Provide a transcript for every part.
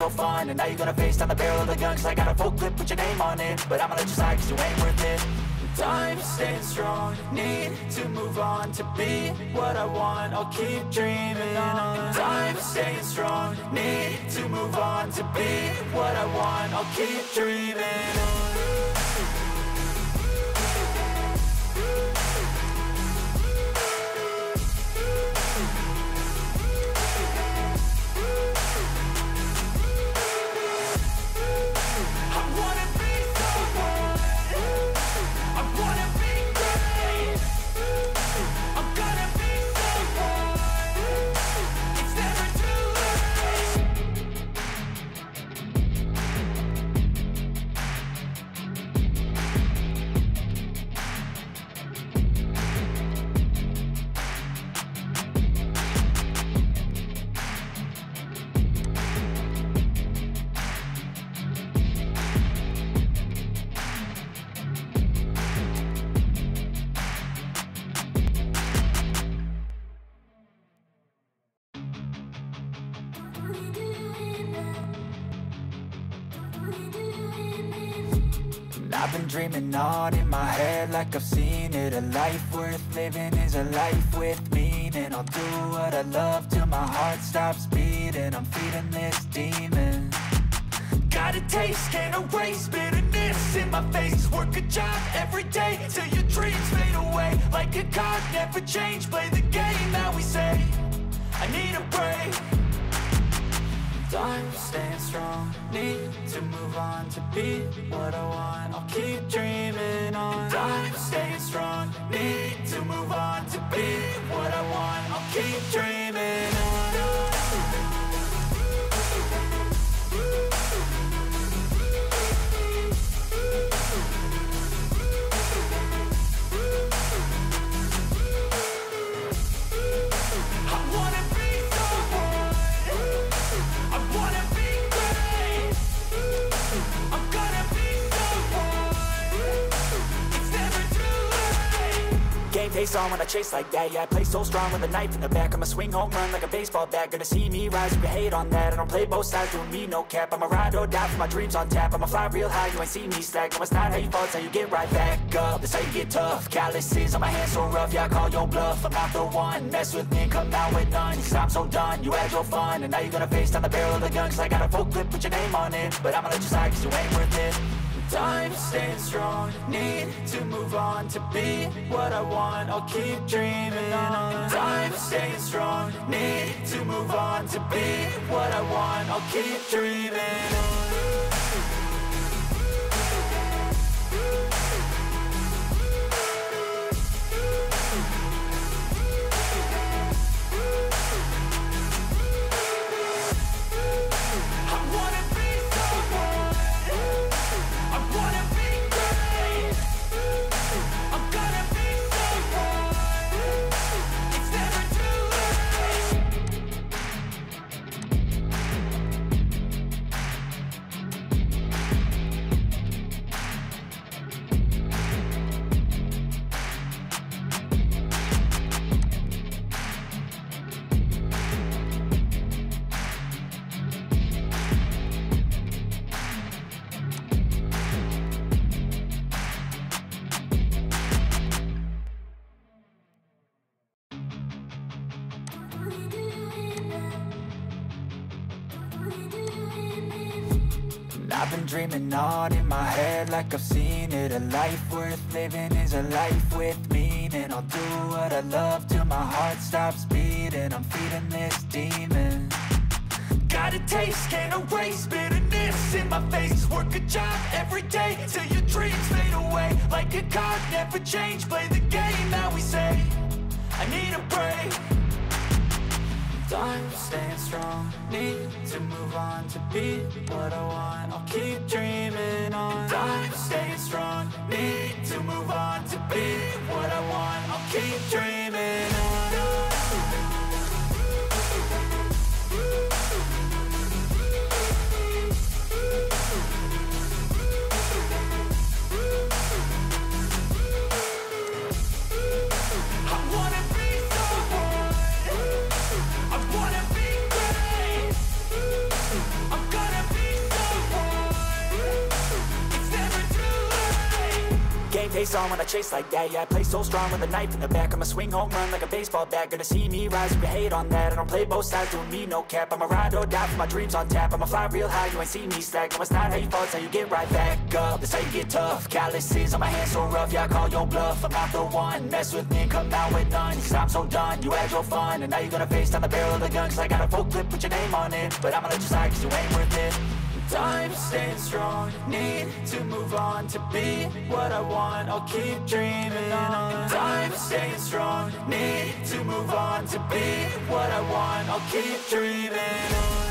fun, and now you're gonna face down the barrel of the gun. Cause I got a full clip, put your name on it, but I'ma let you slide cause you ain't worth it. Time staying strong, need to move on to be what I want, I'll keep dreaming on. Time staying strong, need to move on to be what I want, I'll keep dreaming on. I've been dreaming on in my head like I've seen it. A life worth living is a life with meaning. I'll do what I love till my heart stops beating. I'm feeding this demon. Got a taste, can't erase bitterness in my face. Work a job every day till your dreams fade away. Like a card, never change, play the game that we say. I need a break. Time staying strong, need to move on to be what I want, I'll keep dreaming on. Time staying strong, need to move on to be what I want, I'll keep dreaming on. Face on when I chase like that. Yeah, I play so strong with a knife in the back. I'ma swing home run like a baseball bat. Gonna see me rise, you can hate on that. I don't play both sides, doing me no cap. I'ma ride or die for my dreams on tap. I'ma fly real high, you ain't see me slack. No, it's not how you fall, it's how you get right back up. That's how you get tough. Calluses on my hands so rough, yeah, I call your bluff. I'm not the one, mess with me and come out with none. Cause I'm so done, you had your fun, and now you're gonna face down the barrel of the gun. Cause I got a full clip, put your name on it, but I'ma let you slide cause you ain't worth it. Time staying strong, need to move on to be what I want, I'll keep dreaming on. Time staying strong, need to move on to be what I want, I'll keep dreaming on. I wanna be someone, I wanna be great. I'm gonna be someone, it's never too late. I've been dreaming on in my head like I've seen it. A life worth living is a life with meaning. I'll do what I love till my heart stops beating. I'm feeding this demon. Got a taste, can't erase bitterness in my face. Work a job every day till your dreams fade away. Like a card, never change, play the game that we say. I need a break. Time staying strong, need to move on to be what I want, I'll keep dreaming on. Time staying strong, need to move on to be what I want, I'll keep dreaming on. I'm gonna face on when I chase like that. Yeah, I play so strong with a knife in the back. I'ma swing home run like a baseball bat. Gonna see me rise, you can hate on that. I don't play both sides, doing me no cap. I'ma ride or die for my dreams on tap. I'ma fly real high, you ain't see me slack. No, it's not how you fall, it's how you get right back up. That's how you get tough. Calluses on my hands so rough, yeah, I call your bluff. I'm not the one, mess with me and come out with none. Cause I'm so done, you had your fun. And now you're gonna face down the barrel of the gun. Cause I got a full clip with your name on it. But I'ma let you slide cause you ain't worth it. Time staying strong, need to move on. To be what I want, I'll keep dreaming on. Time staying strong, need to move on. To be what I want, I'll keep dreaming on.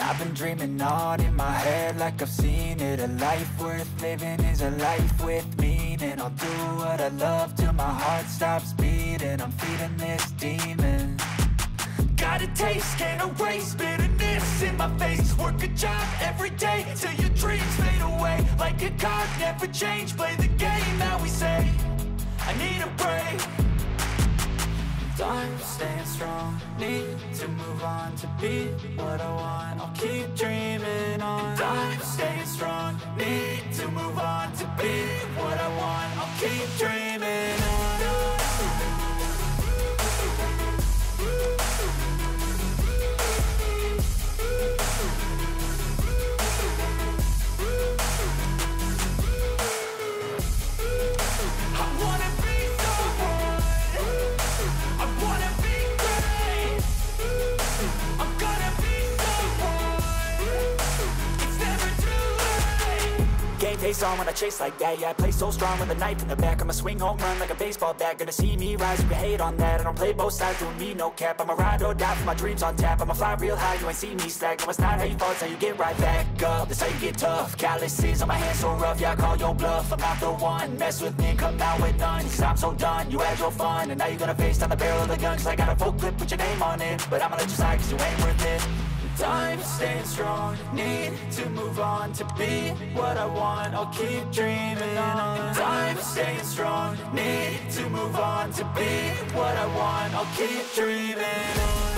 I've been dreaming on in my head like I've seen it. A life worth living is a life with meaning. I'll do what I love till my heart stops beating. I'm feeding this demon. Got a taste, can't erase bitterness in my face. Work a job every day till your dreams fade away. Like a card, never change, play the game that we say. I need a break. Time staying strong, need to move on. To be what I want, I'll keep dreaming on. Time staying strong, need to move on. To be what I want, I'll keep dreaming on. Face on when I chase like that. Yeah, I play so strong with a knife in the back. I'ma swing home run like a baseball bat. Gonna see me rise, you can hate on that. I don't play both sides, doing me no cap. I'ma ride or die for my dreams on tap. I'ma fly real high, you ain't see me slack. No, it's not how you fall, it's how you get right back up. That's how you get tough. Calluses on my hands so rough, yeah, I call your bluff. I'm not the one, mess with me and come out with none. Cause I'm so done, you had your fun. And now you're gonna face down the barrel of the gun. Cause I got a full clip with your name on it. But I'ma let you slide cause you ain't worth it. Time staying strong, need to move on. To be what I want, I'll keep dreaming on. Time staying strong, need to move on. To be what I want, I'll keep dreaming on.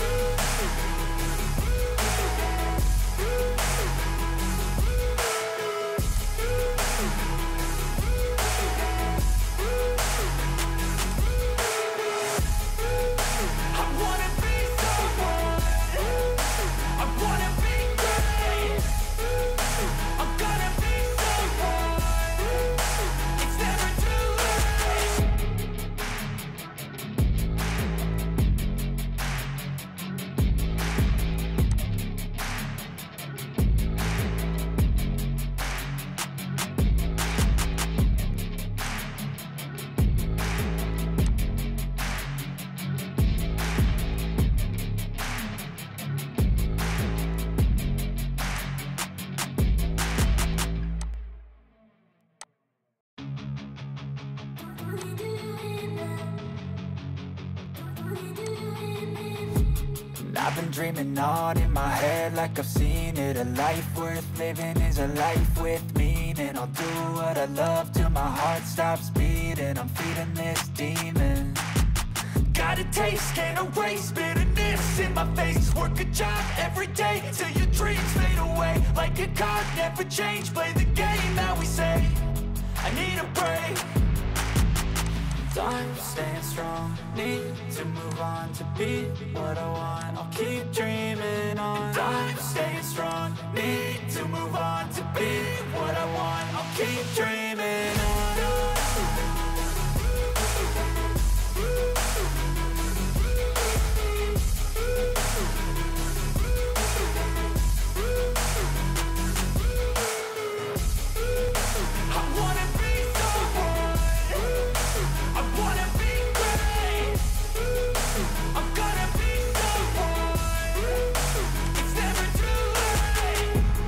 I've been dreaming on in my head like I've seen it. A life worth living is a life with meaning. I'll do what I love till my heart stops beating. I'm feeding this demon. Got a taste, can't erase bitterness in my face. Work a job every day till your dreams fade away. Like a card, never change, play the game that we say. I need a break. Time staying strong, need to move on. To be what I want, I'll keep dreaming on. Time staying strong, need to move on. To be what I want, I'll keep dreaming on.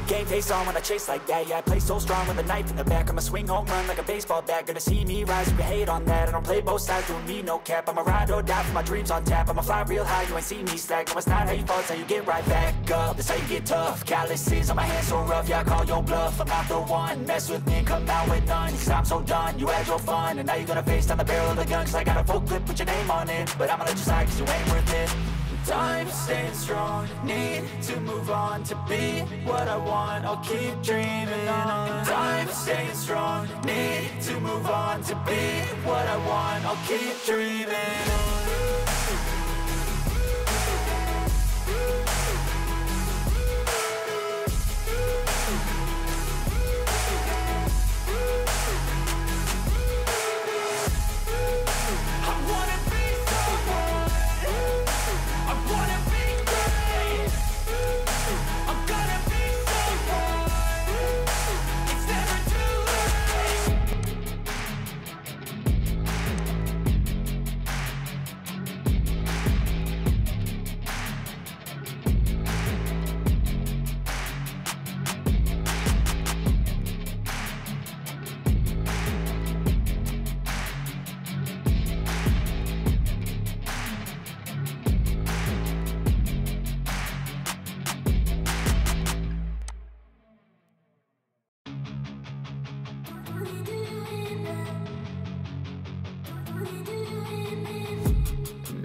Game face on when I chase like that. Yeah, I play so strong with a knife in the back. I'ma swing home run like a baseball bat. Gonna see me rise, you can hate on that. I don't play both sides, doing me no cap. I'ma ride or die for my dreams on tap. I'ma fly real high, you ain't see me slack. No, it's not how you fall, it's how you get right back up. That's how you get tough. Calluses on my hands so rough, yeah, I call your bluff. I'm not the one, mess with me and come out with none. Cause I'm so done, you had your fun. And now you're gonna face down the barrel of the gun. Cause I got a full clip with your name on it. But I'ma let you slide cause you ain't worth it. Time staying strong, need to move on. To be what I want, I'll keep dreaming on. Time staying strong, need to move on. To be what I want, I'll keep dreaming on.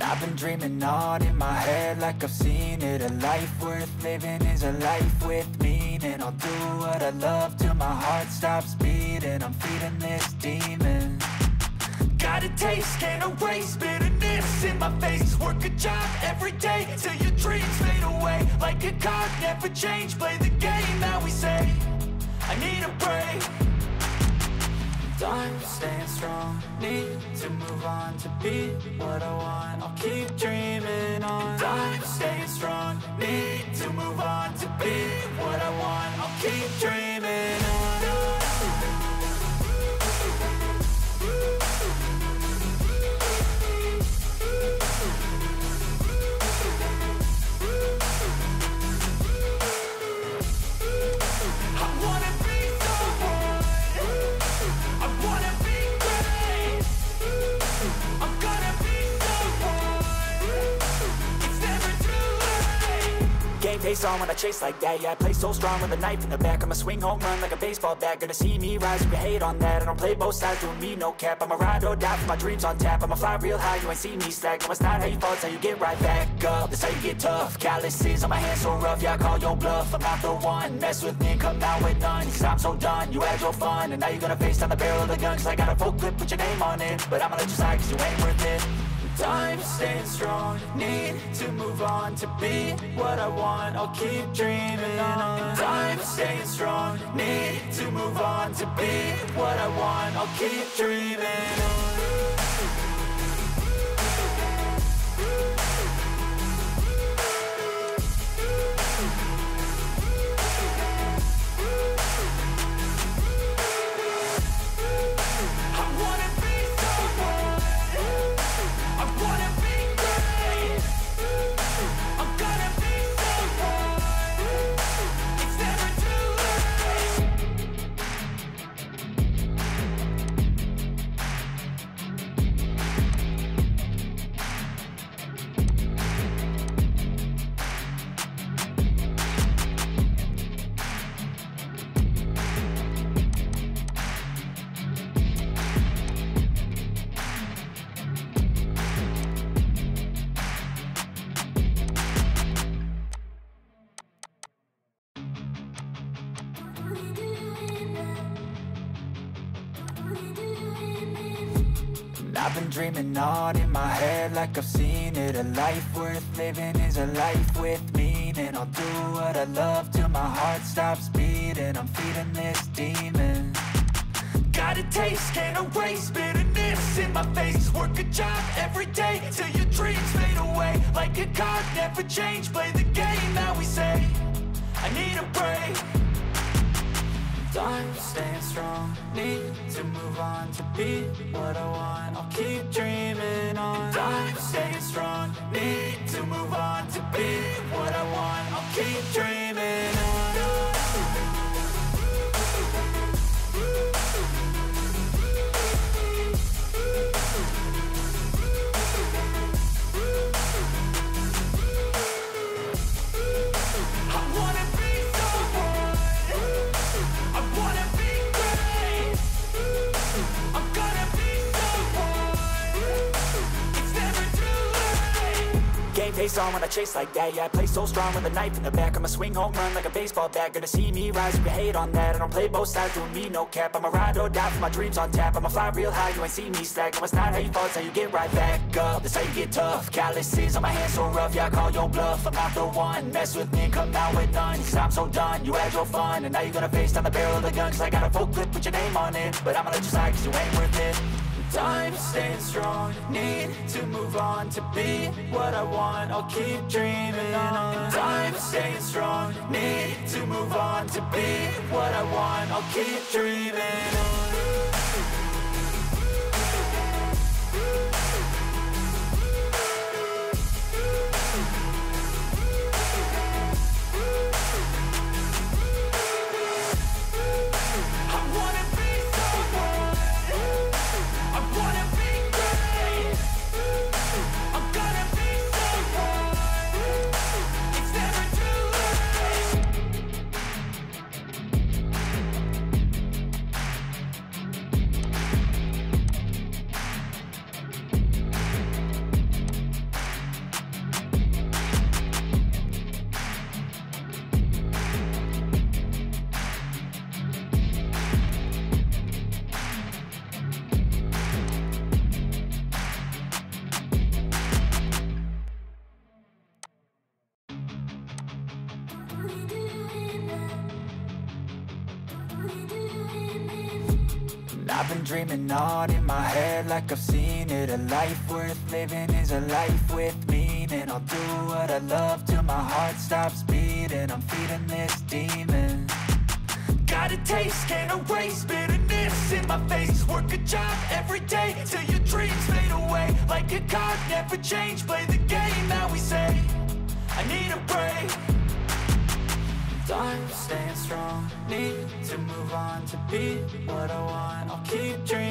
I've been dreaming on in my head like I've seen it. A life worth living is a life with meaning. I'll do what I love till my heart stops beating. I'm feeding this demon. Got a taste, can't erase bitterness in my face. Work a job every day till your dreams fade away. Like a card, never change, play the game that we say. I need a break. I'm staying strong, need to move on. To be what I want, I'll keep dreaming on. I'm staying strong, need to move on. To be what I want, I'll keep dreaming on. Face on when I chase like that. Yeah, I play so strong with a knife in the back. I'ma swing home run like a baseball bat. Gonna see me rise, you can hate on that. I don't play both sides, doing me no cap. I'ma ride or die for my dreams on tap. I'ma fly real high, you ain't see me slack. No, it's not how you fall, it's how you get right back up. That's how you get tough. Calluses on my hands so rough, yeah, I call your bluff. I'm not the one, mess with me and come out with none. Cause I'm so done, you had your fun. And now you're gonna face down the barrel of the gun. Cause I got a full clip with your name on it. But I'ma let you slide cause you ain't worth it. Time staying strong, need to move on. To be what I want, I'll keep dreaming on. Time staying strong, need to move on. To be what I want, I'll keep dreaming on. I've been dreaming on in my head like I've seen it. A life worth living is a life with meaning. I'll do what I love till my heart stops beating. I'm feeding this demon. Got a taste, can't erase bitterness in my face. Work a job every day till your dreams fade away. Like a card, never change, play the game that we say. I need a break. I'm staying strong, need to move on. To be what I want, I'll keep dreaming on. I'm staying strong, need to move on. To be what I want, I'll keep dreaming on. pace on when I chase like that. Yeah, I play so strong with a knife in the back. I'ma swing home run like a baseball bat. Gonna see me rise, you can hate on that. I don't play both sides, doing me no cap. I'ma ride or die for my dreams on tap. I'ma fly real high, you ain't see me slack. No, it's not how you fall, it's how you get right back up. That's how you get tough. Calluses on my hands so rough, yeah, I call your bluff. I'm not the one, mess with me, come out with none. Cause I'm so done, you had your fun. And now you're gonna face down the barrel of the gun. Cause I got a full clip, put your name on it. But I'ma let you slide cause you ain't worth it. Time staying strong, need to move on to be what I want, I'll keep dreaming on. Time staying strong, need to move on to be what I want, I'll keep dreaming on. I've been dreaming on in my head like I've seen it. A life worth living is a life with meaning. I'll do what I love till my heart stops beating. I'm feeding this demon. Got a taste, can't erase bitterness in my face. Work a job every day till your dreams fade away. Like a card, never change, play the game that we say. I need a break. Time staying strong, need to move on to be what I want, I'll keep dreaming.